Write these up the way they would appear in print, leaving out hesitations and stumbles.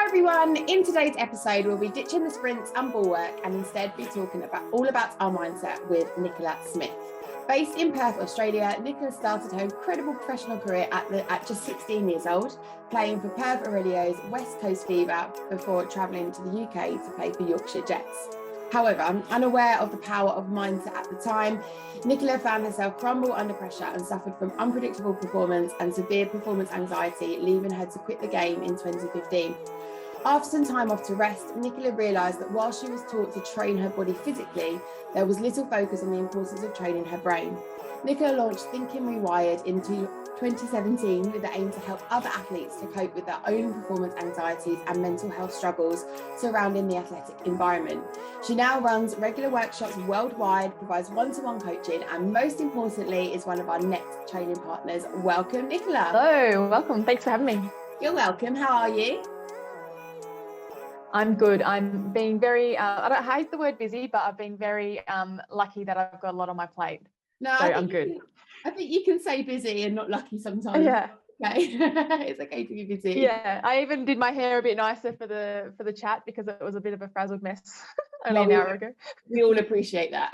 everyone, in today's episode we'll be ditching the sprints and ball work and instead be talking all about our mindset with Nikala Smith. Based in Perth, Australia, Nikala started her incredible professional career at just 16 years old, playing for Perth Orioles, West Coast Fever before travelling to the UK to play for Yorkshire Jets. However, unaware of the power of mindset at the time, Nikala found herself crumble under pressure and suffered from unpredictable performance and severe performance anxiety, leaving her to quit the game in 2015. After some time off to rest, Nikala realised that while she was taught to train her body physically, there was little focus on the importance of training her brain. Nikala launched Thinking Rewired in 2017 with the aim to help other athletes to cope with their own performance anxieties and mental health struggles surrounding the athletic environment. She now runs regular workshops worldwide, provides one-to-one coaching, and most importantly is one of our next training partners. Welcome, Nikala. Hello, welcome. Thanks for having me. You're welcome. How are you? I'm good. I'm being very, I hate the word busy, but I've been very lucky that I've got a lot on my plate. No, so I'm good. I think you can say busy and not lucky sometimes. Yeah. Okay. It's okay to be busy. Yeah, I even did my hair a bit nicer for the chat because it was a bit of a frazzled mess only an hour ago. We all appreciate that.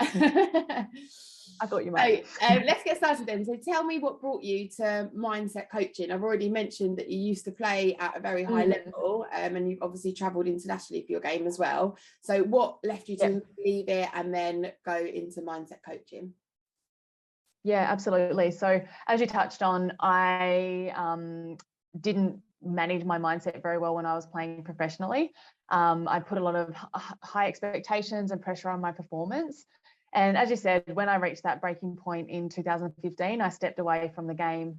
I thought you might. So, let's get started then. So tell me what brought you to mindset coaching. I've already mentioned that you used to play at a very high level and you've obviously travelled internationally for your game as well. So what left you to leave it and then go into mindset coaching? Yeah, absolutely. So as you touched on, I didn't manage my mindset very well when I was playing professionally. I put a lot of high expectations and pressure on my performance. And as you said, when I reached that breaking point in 2015, I stepped away from the game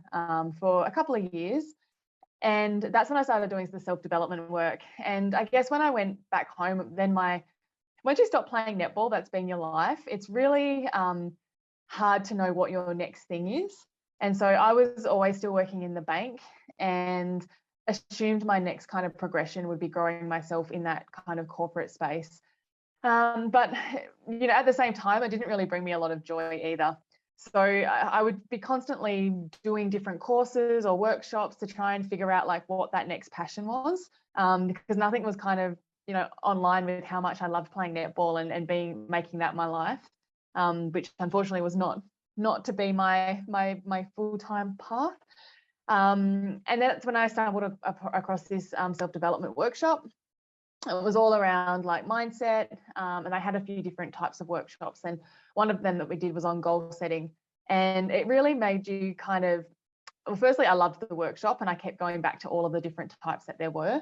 for a couple of years. And that's when I started doing the self-development work. And I guess when I went back home, then once you stop playing netball, that's been your life, it's really hard to know what your next thing is. And so I was always still working in the bank and assumed my next kind of progression would be growing myself in that kind of corporate space. But, you know, at the same time, it didn't really bring me a lot of joy either. So I would be constantly doing different courses or workshops to try and figure out like what that next passion was, because nothing was kind of, you know, online with how much I loved playing netball and making that my life, which unfortunately was not to be my full-time path. And that's when I stumbled across this self-development workshop. It was all around like mindset, and I had a few different types of workshops, and one of them that we did was on goal setting, and it really made you kind of, well, firstly I loved the workshop and I kept going back to all of the different types that there were,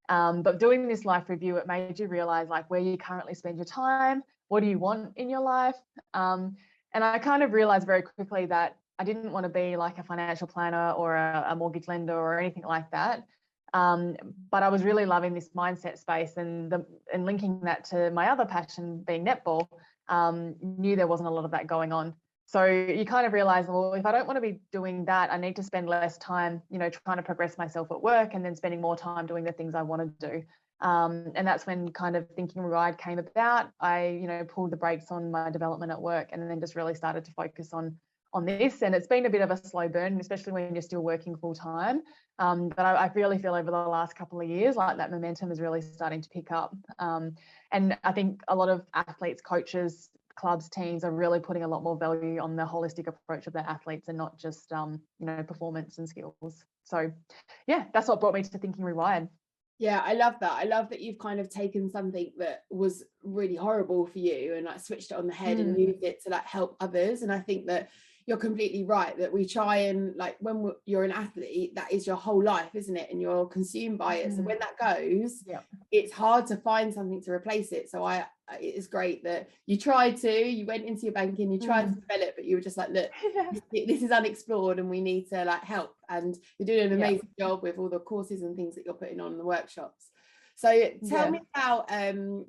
but doing this life review, it made you realize like where you currently spend your time, what do you want in your life, and I kind of realized very quickly that I didn't want to be like a financial planner or a mortgage lender or anything like that. But I was really loving this mindset space and linking that to my other passion being netball, knew there wasn't a lot of that going on. So you kind of realize, well, if I don't want to be doing that, I need to spend less time, you know, trying to progress myself at work and then spending more time doing the things I want to do. And that's when kind of Thinking Rewired came about. I, you know, pulled the brakes on my development at work and then just really started to focus on this, and it's been a bit of a slow burn, especially when you're still working full time, but I really feel over the last couple of years like that momentum is really starting to pick up, and I think a lot of athletes, coaches, clubs, teams are really putting a lot more value on the holistic approach of their athletes and not just you know, performance and skills. So yeah, that's what brought me to Thinking Rewired. Yeah, I love that. I love that you've kind of taken something that was really horrible for you and like switched it on the head and used it to like help others. And I think that you're completely right that we try and like when you're an athlete, that is your whole life, isn't it? And you're consumed by it. So when that goes, it's hard to find something to replace it. So it's great that you went into your banking, you tried to develop, but you were just like, look, this is unexplored and we need to like help. And you're doing an amazing job with all the courses and things that you're putting on in the workshops. So tell me about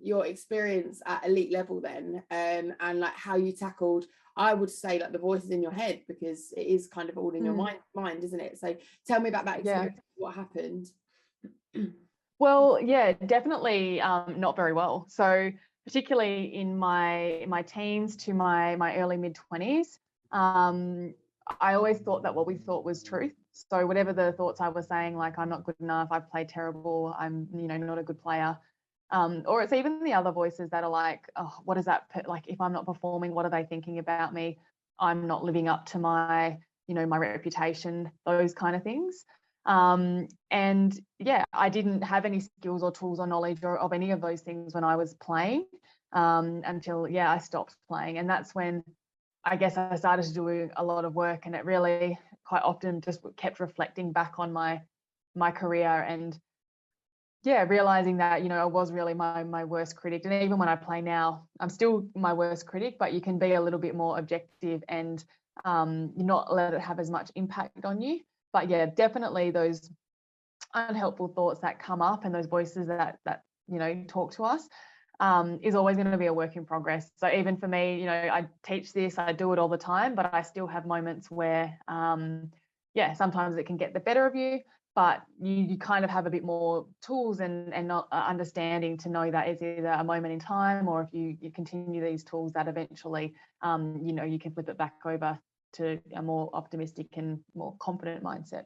your experience at elite level then, and like how you tackled, I would say, like the voices in your head, because it is kind of all in your mind, isn't it? So tell me about that experience. What happened? Well, yeah, definitely not very well. So particularly in my teens to my early mid-20s, I always thought that what we thought was truth. So whatever the thoughts I was saying, like I'm not good enough, I've played terrible, I'm, not a good player. Or it's even the other voices that are like, oh, what is that? Like, if I'm not performing, what are they thinking about me? I'm not living up to my, my reputation, those kind of things. And yeah, I didn't have any skills or tools or knowledge of any of those things when I was playing, until, I stopped playing. And that's when I guess I started to do a lot of work, and it really quite often just kept reflecting back on my career, and realizing that, I was really my worst critic. And even when I play now, I'm still my worst critic, but you can be a little bit more objective and not let it have as much impact on you. But yeah, definitely those unhelpful thoughts that come up and those voices that talk to us is always going to be a work in progress. So even for me, I teach this, I do it all the time, but I still have moments where sometimes it can get the better of you, but you kind of have a bit more tools and not understanding to know that it's either a moment in time, or if you continue these tools, that eventually you can flip it back over to a more optimistic and more confident mindset.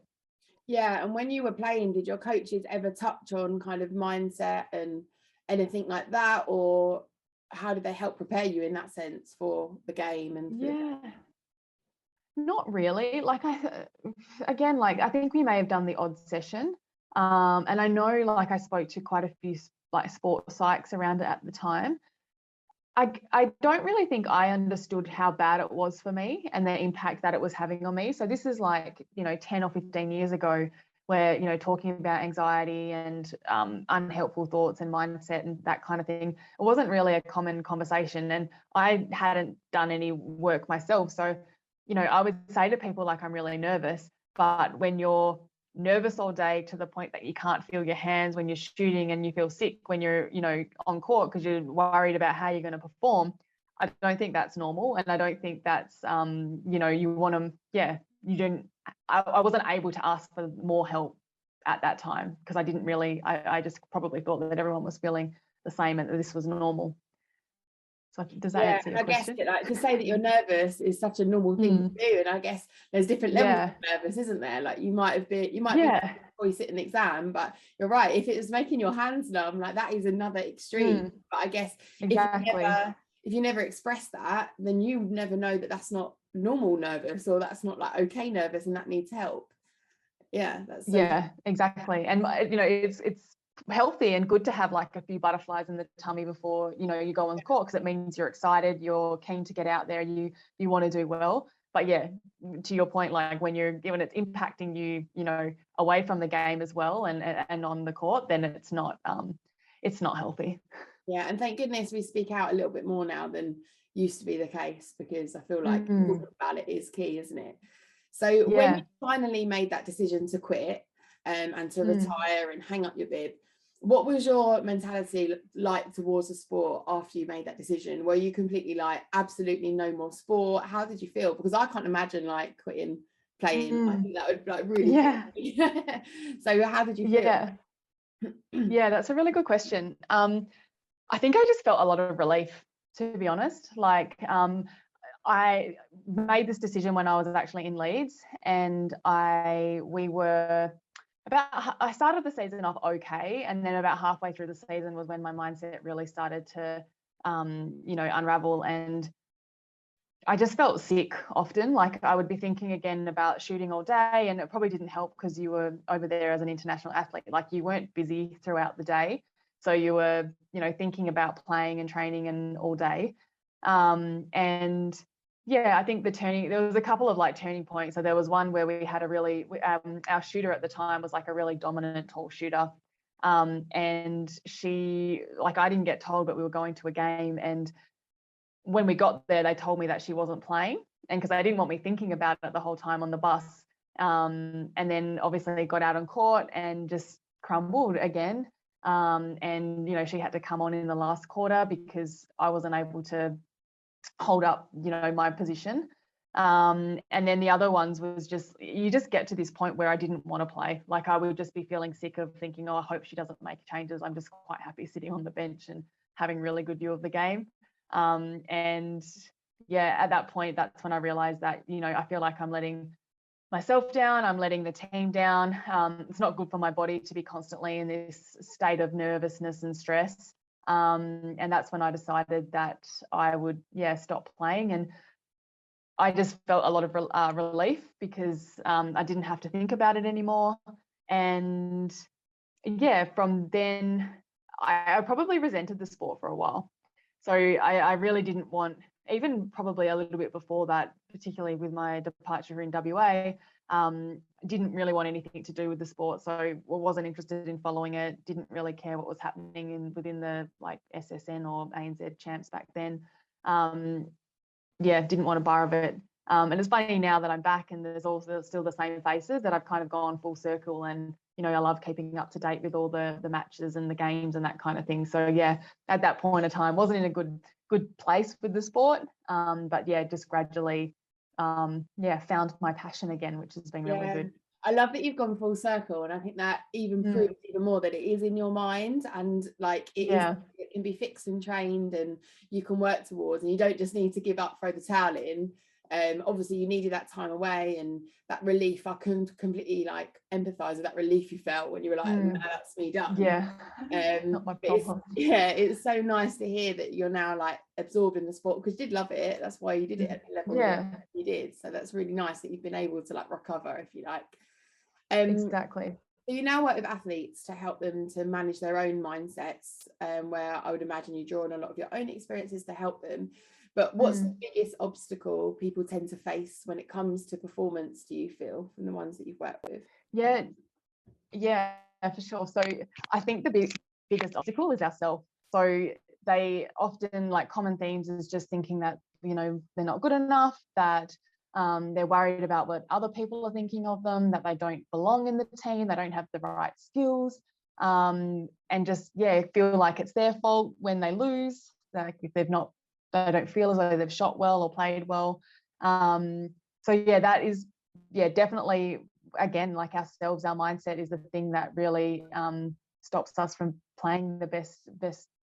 Yeah, and when you were playing, did your coaches ever touch on kind of mindset and anything like that, or how did they help prepare you in that sense for the game? And not really. Like I think we may have done the odd session, and I know, like, I spoke to quite a few like sport psychs around it at the time. I don't really think I understood how bad it was for me and the impact that it was having on me. So this is like, 10 or 15 years ago, where, talking about anxiety and unhelpful thoughts and mindset and that kind of thing, it wasn't really a common conversation. And I hadn't done any work myself. So, I would say to people, like, I'm really nervous, but when you're nervous all day to the point that you can't feel your hands when you're shooting, and you feel sick when you're on court because you're worried about how you're going to perform, I don't think that's normal. And I don't think that's you want to you don't I wasn't able to ask for more help at that time, because I didn't really I just probably thought that everyone was feeling the same and that this was normal. So does that answer your question? I guess, like, to say that you're nervous is such a normal thing to do, and I guess there's different levels of nervous, isn't there? Like, you might be nervous before you sit an exam, but you're right, if it was making your hands numb, like, that is another extreme. But I guess if you never express that, then you never know that that's not normal nervous, or that's not like okay nervous, and that needs help. That's so exactly. And it's healthy and good to have like a few butterflies in the tummy before you go on court, because it means you're excited, you're keen to get out there, you want to do well. But to your point, like when it's impacting you away from the game as well, and on the court, then it's not healthy. And thank goodness we speak out a little bit more now than used to be the case, because I feel like talking about it is key, isn't it? So when you finally made that decision to quit and to retire and hang up your bib, what was your mentality like towards the sport after you made that decision? Were you completely like, absolutely no more sport? How did you feel? Because I can't imagine like quitting playing. I think that would like really So how did you feel? That's a really good question. I think I just felt a lot of relief, to be honest. Like I made this decision when I was actually in Leeds, and I started the season off okay, and then about halfway through the season was when my mindset really started to unravel, and I just felt sick often. Like I would be thinking again about shooting all day, and it probably didn't help because you were over there as an international athlete. Like you weren't busy throughout the day, so you were thinking about playing and training and all day. And I think there was a couple of like turning points. So there was one where we had our shooter at the time was like a really dominant tall shooter. And she, like, I didn't get told, but we were going to a game, and when we got there, they told me that she wasn't playing, and because they didn't want me thinking about it the whole time on the bus. And then obviously they got out on court and just crumbled again. And she had to come on in the last quarter because I wasn't able to hold up my position. And then the other ones was you just get to this point where I didn't want to play. Like I would just be feeling sick of thinking, oh, I hope she doesn't make changes. I'm just quite happy sitting on the bench and having really good view of the game. And at that point, that's when I realized that I feel like I'm letting myself down, I'm letting the team down. It's not good for my body to be constantly in this state of nervousness and stress. And that's when I decided that I would, stop playing. And I just felt a lot of relief because I didn't have to think about it anymore. And from then, I probably resented the sport for a while. So I really didn't want, even probably a little bit before that, particularly with my departure in WA, didn't really want anything to do with the sport. So wasn't interested in following it, didn't really care what was happening within the like SSN or ANZ champs back then. Didn't want a bar of it. And it's funny now that I'm back and there's also still the same faces that I've kind of gone full circle, and I love keeping up to date with all the matches and the games and that kind of thing. So at that point of time, wasn't in a good place with the sport, but just gradually found my passion again, which has been really good. I love that you've gone full circle, and I think that even proves even more that it is in your mind, and like it can be fixed and trained, and you can work towards, and you don't just need to give up, throw the towel in. Obviously you needed that time away and that relief. I can completely like empathize with that relief you felt when you were like, no, that's me done. Not my problem. It's so nice to hear that you're now like absorbing the sport, because you did love it. That's why you did it at the level that you did. So that's really nice that you've been able to like recover, if you like. Exactly. So you now work with athletes to help them to manage their own mindsets, where I would imagine you draw on a lot of your own experiences to help them. But what's the biggest obstacle people tend to face when it comes to performance, do you feel, from the ones that you've worked with? Yeah, for sure. So I think the biggest obstacle is ourselves. So they often, like, common themes is just thinking that, they're not good enough, that they're worried about what other people are thinking of them, that they don't belong in the team, they don't have the right skills, and just, feel like it's their fault when they lose, like if they don't feel as though they've shot well or played well. That is, definitely, again, like ourselves, our mindset is the thing that really stops us from playing the best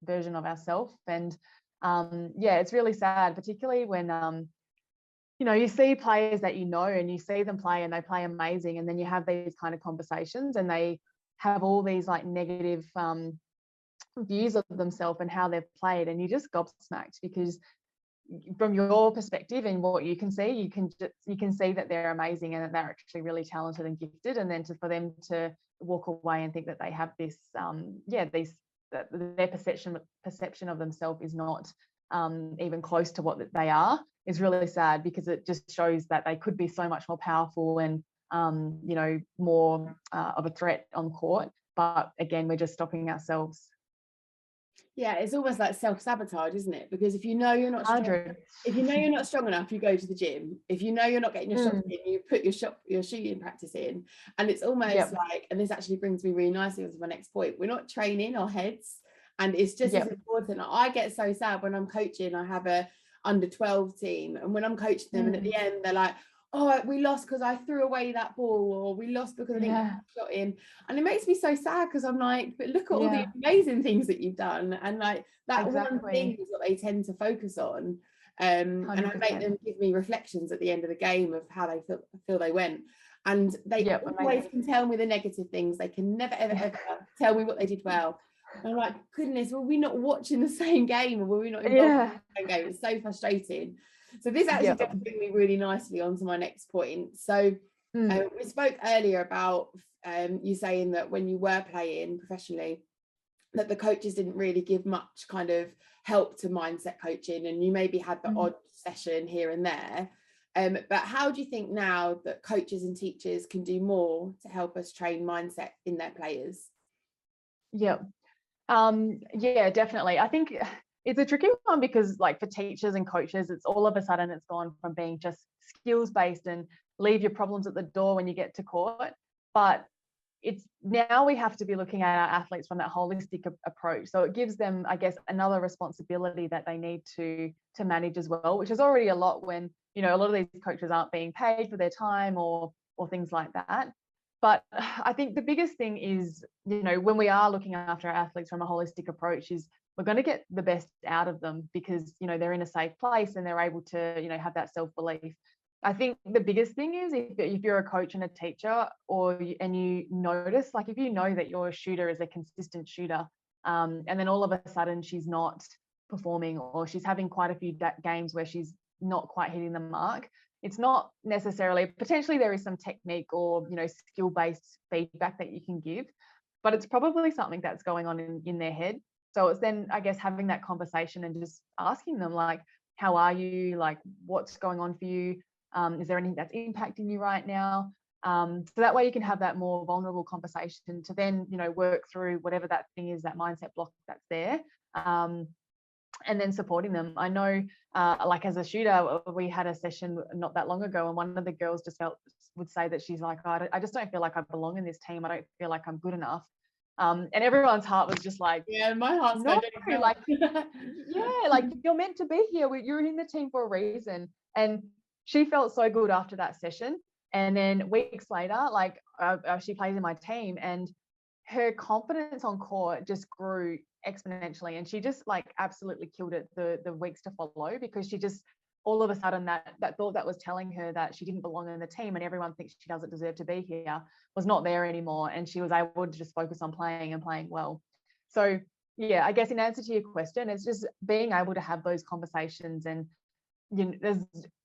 version of ourselves. And it's really sad, particularly when you see players that and you see them play and they play amazing, and then you have these kind of conversations and they have all these like negative views of themselves and how they've played, and you just gobsmacked, because from your perspective and what you can see, you can see that they're amazing and that they're actually really talented and gifted, and then for them to walk away and think that they have this that their perception of themselves is not even close to what they are, is really sad, because it just shows that they could be so much more powerful and more of a threat on court. But again, we're just stopping ourselves. Yeah, it's almost like self-sabotage, isn't it? Because if you know you're not strong enough, you go to the gym. If you know you're not getting your shots in, you put your shooting practice in. And it's almost like, and this actually brings me really nicely onto my next point, we're not training our heads, and it's just as important. I get so sad when I'm coaching. I have a under 12 team, and when I'm coaching them and at the end they're like, oh, we lost because I threw away that ball, or we lost because I didn't get a shot in. And it makes me so sad, because I'm like, but look at all the amazing things that you've done. And like that one thing is what they tend to focus on. And I make them give me reflections at the end of the game of how they feel they went. And they always can tell me the negative things. They can never, ever tell me what they did well. And I'm like, goodness, were we not watching the same game, or were we not involved in the same game? It's so frustrating. So this actually does bring me really nicely onto my next point. So we spoke earlier about you saying that when you were playing professionally, that the coaches didn't really give much kind of help to mindset coaching, and you maybe had the odd session here and there. But how do you think now that coaches and teachers can do more to help us train mindset in their players? Definitely. I think it's a tricky one, because like for teachers and coaches, it's all of a sudden it's gone from being just skills based and leave your problems at the door when you get to court. But it's now we have to be looking at our athletes from that holistic approach. So it gives them, I guess, another responsibility that they need to manage as well, which is already a lot when, a lot of these coaches aren't being paid for their time or things like that. But I think the biggest thing is, when we are looking after our athletes from a holistic approach, is we're going to get the best out of them, because, they're in a safe place and they're able to, have that self-belief. I think the biggest thing is if you're a coach and a teacher, and you notice, like if you know that your shooter is a consistent shooter, and then all of a sudden she's not performing, or she's having quite a few games where she's not quite hitting the mark, it's not necessarily, potentially there is some technique or skill-based feedback that you can give, but it's probably something that's going on in their head. So it's then, I guess, having that conversation and just asking them, like, how are you? Like, what's going on for you? Is there anything that's impacting you right now? So that way you can have that more vulnerable conversation to then, work through whatever that thing is, that mindset block that's there, and then supporting them. I know, like as a shooter, we had a session not that long ago, and one of the girls would say that she's like, oh, I just don't feel like I belong in this team. I don't feel like I'm good enough. And everyone's heart was just like, yeah, my heart's no, going like, yeah, like you're meant to be here. You're in the team for a reason. And she felt so good after that session. And then weeks later, like she plays in my team, and her confidence on court just grew exponentially, and she just like absolutely killed it the weeks to follow, because she just, all of a sudden, that thought that was telling her that she didn't belong in the team and everyone thinks she doesn't deserve to be here was not there anymore, and she was able to just focus on playing and playing well. So yeah, I guess in answer to your question, it's just being able to have those conversations. And there's,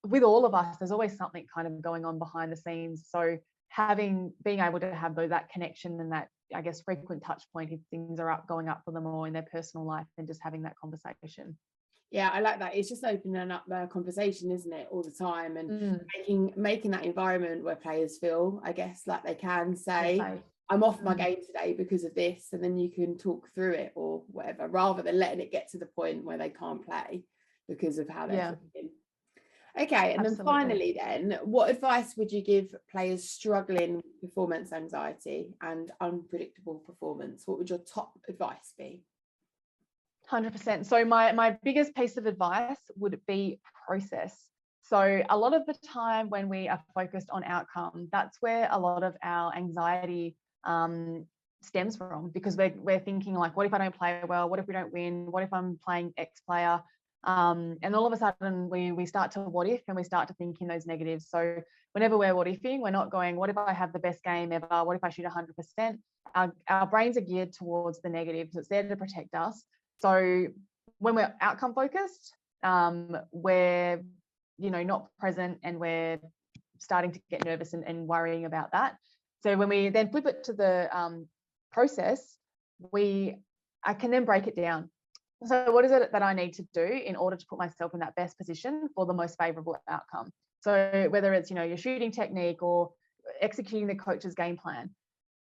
with all of us, there's always something kind of going on behind the scenes. So being able to have that connection and that, I guess, frequent touch point if things are going up for them or in their personal life, and just having that conversation. Yeah, I like that. It's just opening up the conversation, isn't it, all the time, and making that environment where players feel, I guess, like they can say, I'm off my game today because of this, and then you can talk through it or whatever, rather than letting it get to the point where they can't play because of how they're feeling. Okay, and then finally, then, what advice would you give players struggling with performance anxiety and unpredictable performance? What would your top advice be? 100%. So my biggest piece of advice would be process. So a lot of the time when we are focused on outcome, that's where a lot of our anxiety stems from, because we're thinking like, what if I don't play well? What if we don't win? What if I'm playing X player? And all of a sudden we start to what if, and we start to think in those negatives. So whenever we're what ifing, we're not going, what if I have the best game ever? What if I shoot 100%? Our brains are geared towards the negatives. It's there to protect us. So when we're outcome focused, we're, not present, and we're starting to get nervous and worrying about that. So when we then flip it to the process, I can then break it down. So what is it that I need to do in order to put myself in that best position for the most favorable outcome? So whether it's, your shooting technique or executing the coach's game plan,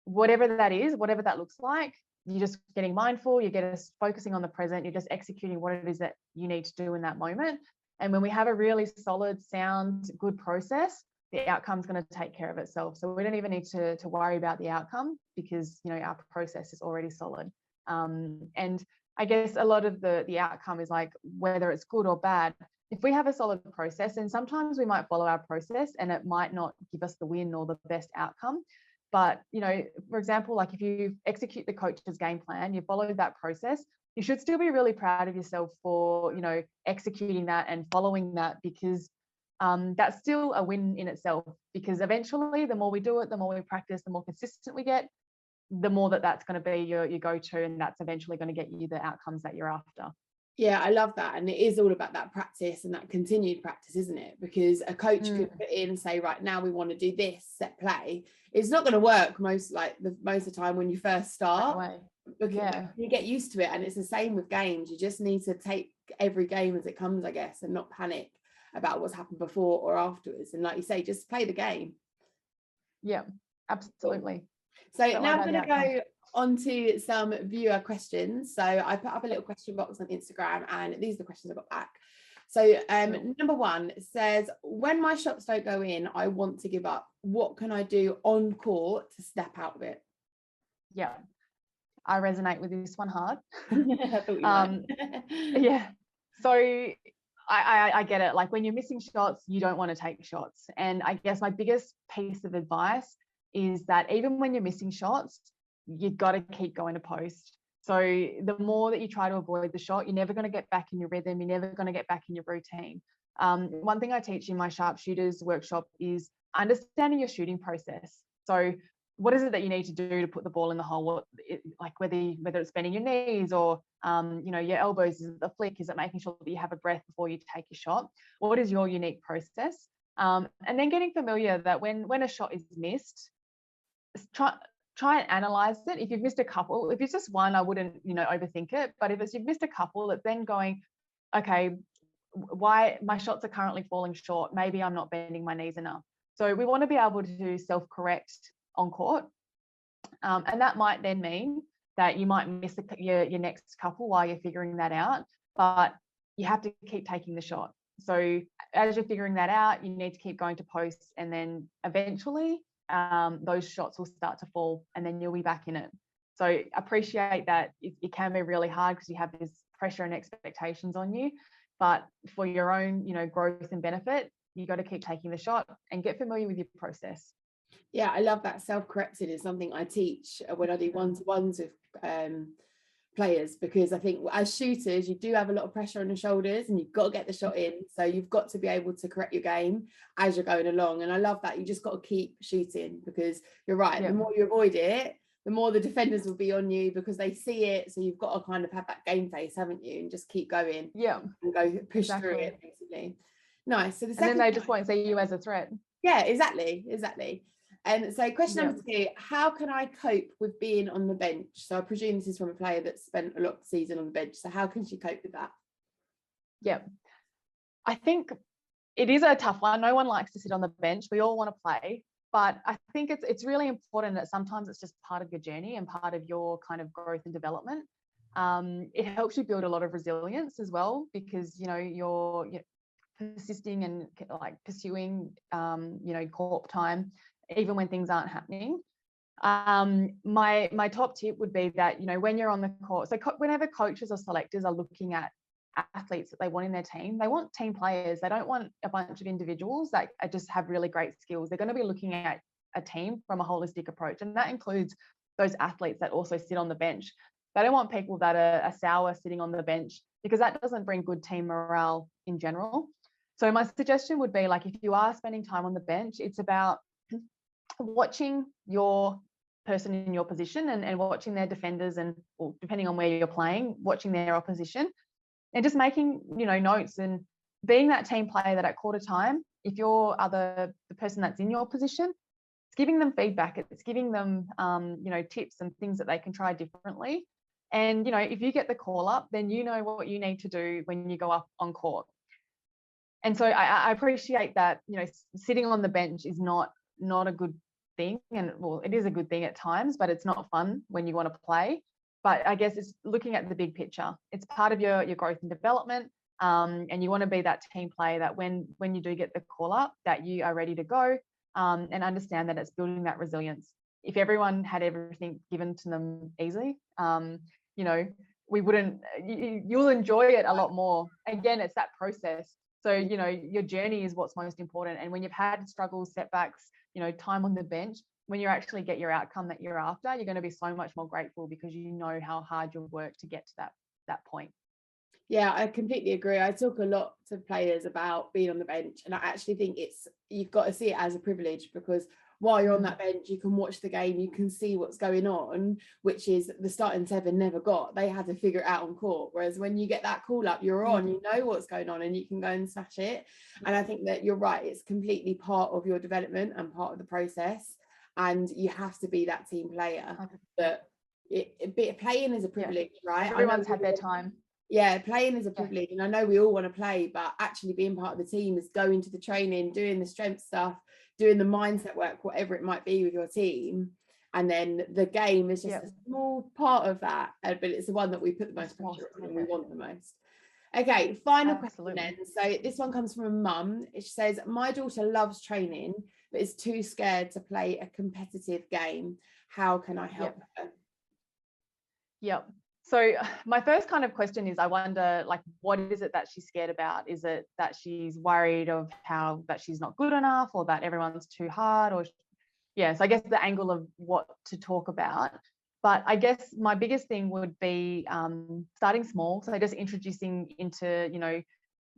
whatever that is, whatever that looks like, you're just getting mindful, you're focusing on the present, you're just executing what it is that you need to do in that moment. And when we have a really solid, sound, good process, the outcome's going to take care of itself. So we don't even need to worry about the outcome, because, our process is already solid. And I guess a lot of the outcome is like, whether it's good or bad, if we have a solid process, and sometimes we might follow our process and it might not give us the win or the best outcome. But, for example, like if you execute the coach's game plan, you follow that process, you should still be really proud of yourself for, executing that and following that, because that's still a win in itself. Because eventually, the more we do it, the more we practice, the more consistent we get, the more that's going to be your go-to, and that's eventually going to get you the outcomes that you're after. Yeah, I love that. And it is all about that practice and that continued practice, isn't it? Because a coach could put in and say, right, now we want to do this set play. It's not going to work most of the time when you first start. Because you get used to it. And it's the same with games. You just need to take every game as it comes, I guess, and not panic about what's happened before or afterwards. And like you say, just play the game. Yeah, absolutely. So now I'm going to go onto some viewer questions. So I put up a little question box on Instagram, and these are the questions I got back. So number one says, when my shots don't go in, I want to give up. What can I do on court to step out of it? Yeah, I resonate with this one hard. I thought you might. Yeah. So I get it. Like when you're missing shots, you don't want to take shots. And I guess my biggest piece of advice is that even when you're missing shots, you've got to keep going to post. So the more that you try to avoid the shot, you're never going to get back in your rhythm. You're never going to get back in your routine. One thing I teach in my sharpshooters workshop is understanding your shooting process. So what is it that you need to do to put the ball in the hole? Like whether it's bending your knees or your elbows, is it the flick? Is it making sure that you have a breath before you take your shot? What is your unique process? And then getting familiar that when a shot is missed, try and analyze it. If you've missed a couple, if it's just one, I wouldn't overthink it. But if you've missed a couple, it's then going, okay, why my shots are currently falling short? Maybe I'm not bending my knees enough. So we want to be able to self-correct on court, and that might then mean that you might miss your next couple while you're figuring that out, but you have to keep taking the shot. So as you're figuring that out, you need to keep going to posts, and then eventually those shots will start to fall, and then you'll be back in it. So appreciate that it can be really hard because you have this pressure and expectations on you, but for your own growth and benefit, you got to keep taking the shot and get familiar with your process. Yeah, I love that. Self-correcting is something I teach when I do one-to-ones with players, because I think as shooters, you do have a lot of pressure on your shoulders and you've got to get the shot in. So you've got to be able to correct your game as you're going along. And I love that. You just got to keep shooting, because you're right. The more you avoid it, the more the defenders will be on you because they see it. So you've got to kind of have that game face, haven't you? And just keep going. Yeah. And go push through it, basically. Nice. So and then they just won't see you as a threat. Yeah, exactly. And so question number 2, how can I cope with being on the bench? So I presume this is from a player that's spent a lot of the season on the bench. So how can she cope with that? Yeah, I think it is a tough one. No one likes to sit on the bench. We all want to play, but I think it's really important that sometimes it's just part of your journey and part of your kind of growth and development. It helps you build a lot of resilience as well, because you're persisting and like pursuing corp time even when things aren't happening. My top tip would be that when you're on the court, so whenever coaches or selectors are looking at athletes that they want in their team, they want team players. They don't want a bunch of individuals that just have really great skills. They're going to be looking at a team from a holistic approach, and that includes those athletes that also sit on the bench. They don't want people that are sour sitting on the bench, because that doesn't bring good team morale in general. So my suggestion would be, like, if you are spending time on the bench, it's about watching your person in your position and watching their defenders, and depending on where you're playing, watching their opposition, and just making notes and being that team player that at quarter time, if you're the person that's in your position, it's giving them feedback, it's giving them tips and things that they can try differently. And if you get the call up, then you know what you need to do when you go up on court. And so I appreciate that sitting on the bench is not a good thing, and well, it is a good thing at times, but it's not fun when you want to play. But I guess it's looking at the big picture. It's part of your growth and development, and you want to be that team player that when you do get the call up, that you are ready to go, and understand that it's building that resilience. If everyone had everything given to them easily, we wouldn't. You'll enjoy it a lot more. Again, it's that process. So your journey is what's most important. And when you've had struggles, setbacks, time on the bench, when you actually get your outcome that you're after, you're going to be so much more grateful, because you know how hard you've worked to get to that point. Yeah, I completely agree. I talk a lot to players about being on the bench, and I actually think you've got to see it as a privilege, because while you're on that bench, you can watch the game, you can see what's going on, which is the starting 7 never got. They had to figure it out on court. Whereas when you get that call up, you're on, you know what's going on, and you can go and smash it. And I think that you're right. It's completely part of your development and part of the process. And you have to be that team player. But playing is a privilege, right? Everyone's had their time. Yeah, playing is a privilege, and I know we all want to play, but actually being part of the team is going to the training, doing the strength stuff, doing the mindset work, whatever it might be with your team, and then the game is just a small part of that, but it's the one that we put the most pressure on and we want the most. Okay, final question then. So this one comes from a mum. It says, my daughter loves training but is too scared to play a competitive game. How can I help her? Yep. So my first kind of question is, I wonder, like, what is it that she's scared about? Is it that she's worried of that she's not good enough, or that everyone's too hard? Or so I guess the angle of what to talk about. But I guess my biggest thing would be starting small. So just introducing into,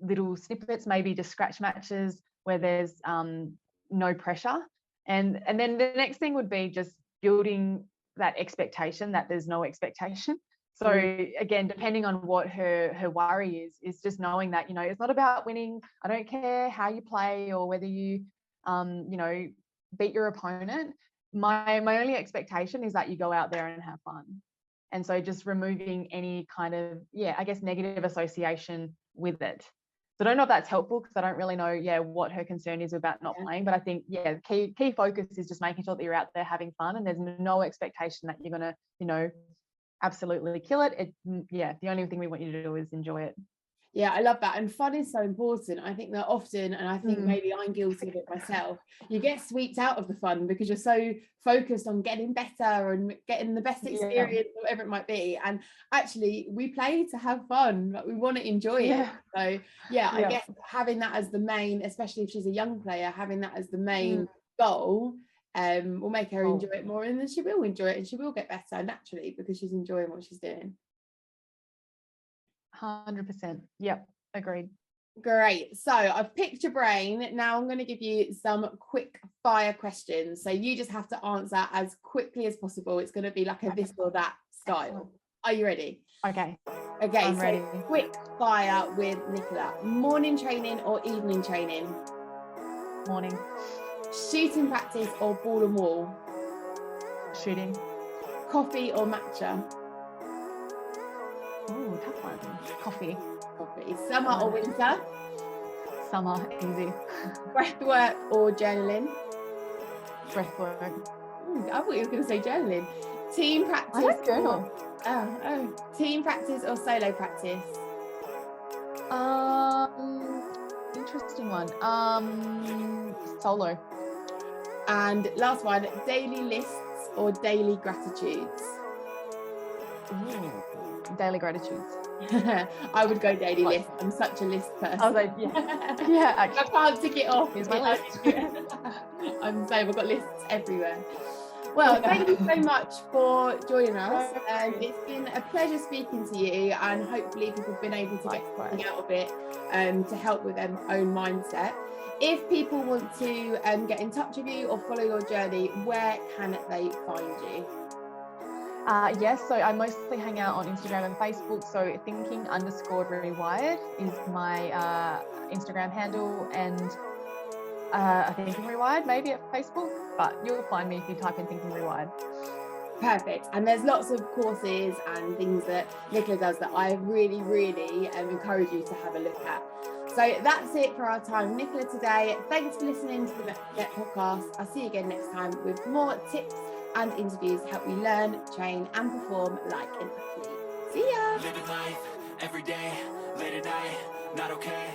little snippets, maybe just scratch matches where there's no pressure. And then the next thing would be just building that expectation that there's no expectation. So again, depending on what her worry is just knowing that, you know, it's not about winning. I don't care how you play or whether you, you know, beat your opponent. My only expectation is that you go out there and have fun. And so just removing any kind of, I guess, negative association with it. So I don't know if that's helpful because I don't really know, what her concern is about not playing. But I think, the key focus is just making sure that you're out there having fun and there's no expectation that you're going to, you know, absolutely kill it. The only thing we want you to do is enjoy it. Yeah, I love that. And fun is so important. I think that often, and I think maybe I'm guilty of it myself, you get swept out of the fun because you're so focused on getting better and getting the best experience, whatever it might be. And actually, we play to have fun, but we want to enjoy it. So, I guess having that as the main, especially if she's a young player, having that as the main goal will make her enjoy it more. And then she will enjoy it and she will get better naturally because she's enjoying what she's doing. 100%. Yep, agreed. Great. So I've picked your brain. Now I'm going to give you some quick fire questions. So you just have to answer as quickly as possible. It's going to be like a this or that style. Excellent. Are you ready? Okay. I'm ready. Quick fire with Nikala. Morning training or evening training? Morning. Shooting practice or ball and wall? Shooting. Coffee or matcha? Ooh, tough one. Coffee. Summer or winter? Summer, easy. Breath work or journaling? Breath work. I thought you were going to say journaling. Team practice. I don't journal. Team practice or solo practice? Interesting one. Solo. And last one, daily lists or daily gratitudes? Ooh, daily gratitudes. I would go daily list. I'm such a list person. I was like, actually. I can't tick it off. Here's my list. I'm the same. I've got lists everywhere. Well, thank you so much for joining us. It's been a pleasure speaking to you, and hopefully people have been able to get something out of it to help with their own mindset. If people want to get in touch with you or follow your journey, where can they find you? Yes, so I mostly hang out on Instagram and Facebook. So thinking_rewired is my Instagram handle, and Thinking Rewired maybe at Facebook, but you'll find me if you type in Thinking Rewired. Perfect. And there's lots of courses and things that Nikala does that I really encourage you to have a look at. So that's it for our time, Nikala, today. Thanks for listening to the Net podcast. I'll see you again next time with more tips and interviews to help you learn, train and perform like an athlete. See ya! Living life every day, late at night, not okay.